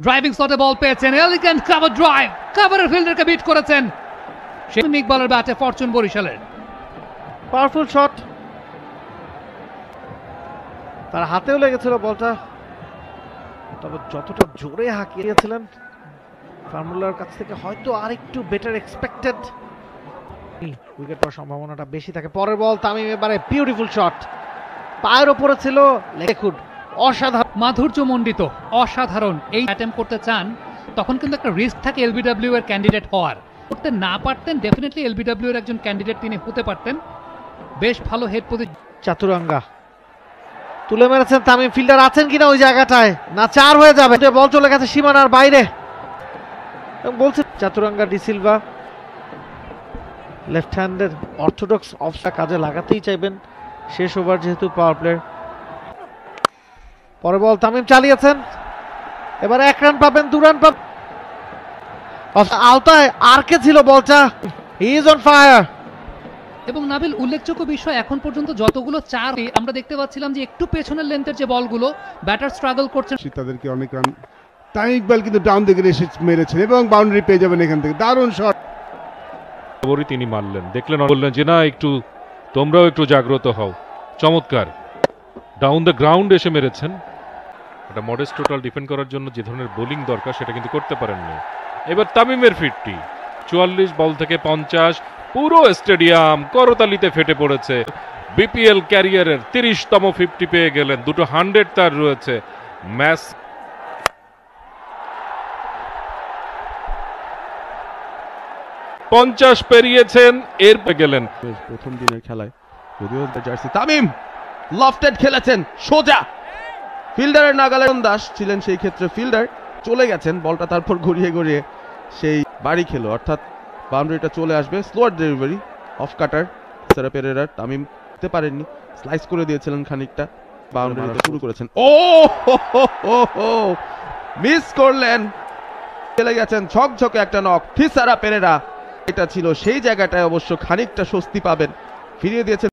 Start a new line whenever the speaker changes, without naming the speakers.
Driving স্লটে বল পেয়েছেন, elegant cover drive, কভারের ফিল্ডারকে bit করেছেন। শামীম ইকবালের ব্যাটে ফরচুন বরিশালের।
পাওয়ারফুল শট, তার হাতেও লেগেছিল বলটা, তবে যতটা জোরে হাঁকিয়েছিলেন ফার্মুলার কাছ থেকে হয়তো আরেকটু বেটার এক্সপেক্টেড। উইকেট পাওয়ার সম্ভাবনাটা বেশি থাকে। পরের বল তামিম, এবারে বিউটিফুল শট, পায়ের ওপরে ছিল, লেখুন অসাধারণ,
মাধুর্যমণ্ডিত, অসাধারণ। এই অ্যাটেম্প করতে চান তখন কিন্তু একটা রিস্ক থাকে এলবিডব্লিউ এর ক্যান্ডিডেট হওয়ার। করতে না পারতেন, ডেফিনেটলি এলবিডব্লিউ এর একজন ক্যান্ডিডেট তিনি হতে পারতেন। বেশ ভালো হেড পজিশন।
চাতুরাঙ্গা তুলে মেরেছেন তামিম, ফিল্ডার আছেন কিনা ওই জায়গাটায়, না চার হয়ে যাবে, বল চলে গেছে সীমানার বাইরে এবং বলছে চাতুরাঙ্গা ডিসিলভা লেফট হ্যান্ডের অর্থোডক্স অফটা কাজে লাগাতেই চাইবেন শেষ ওভার যেহেতু পাওয়ার প্লে। পরে বল তামিম চালিয়েছেন, এবার 1 রান পাবেন, 2 রান পাবেন, আওতায় আর কে ছিল বলটা, হি ইজ অন ফায়ার।
এবং নাবিল, উল্লেখযোগ্য বিষয় এখন পর্যন্ত যতগুলো চার আমরা দেখতে পাচ্ছিলাম যে একটু পেছনের লেন্থের যে বলগুলো ব্যাটার স্ট্রাগল করছেন,
তাদেরকে অনেক রান। তামিম ইকবাল কিন্তু ডাউন দিকে এসে মেরেছেন এবং বাউন্ডারি পেয়ে যাবেন এখান থেকে, দারুণ শট
তিনি মারলেন, দেখলেন, বললেন যে না একটু তোমরাও একটু জাগ্রত হও। চমৎকার ডাউন দ্য গ্রাউন্ড এসে মেরেছেন। একটা মডেস্ট টোটাল ডিফেন্ড করার জন্য যে ধরনের বোলিং দরকার সেটা কিন্তু করতে পারেননি। এবার তামিমের ফিটটি 44 বল থেকে 50, পুরো স্টেডিয়াম করতালিতে ফেটে পড়েছে। বিপিএল ক্যারিয়ারের 30তম 50 পেয়ে গেলেন, দুটো 100 তার রয়েছে। ম্যাচ 50 পেরিয়েছেন, এর পে গেলেন
প্রথম দিনের খেলায়। যদিও জার্সি তামিম লফটেড খেলেছেন সোজা, ফিল্ডারের নাগালে দাস ছিলেন সেই ক্ষেত্রে, ফিল্ডার চলে গেছেন, বলটা তারপর ঘুরিয়ে ঘুরিয়ে সেই বাড়ি খেলো, অর্থাৎ বাউন্ডারিটা চলে আসবে। স্লোয়ার ডেলিভারি অফ কাটার সারা পেরেরার, তামিম দিতে পারেননি, স্লাইস করে দিয়েছিলেন খানিকটা, বাউন্ডারিতে শুরু করেছেন, ও হো মিস করলেন, চলে গেছেন ঝকঝকে একটা নক থিসারা পেরেরা। এটা ছিল সেই জায়গাটায় অবশ্য খানিকটা স্বস্তি পাবেন, ফিরিয়ে দিয়েছেন।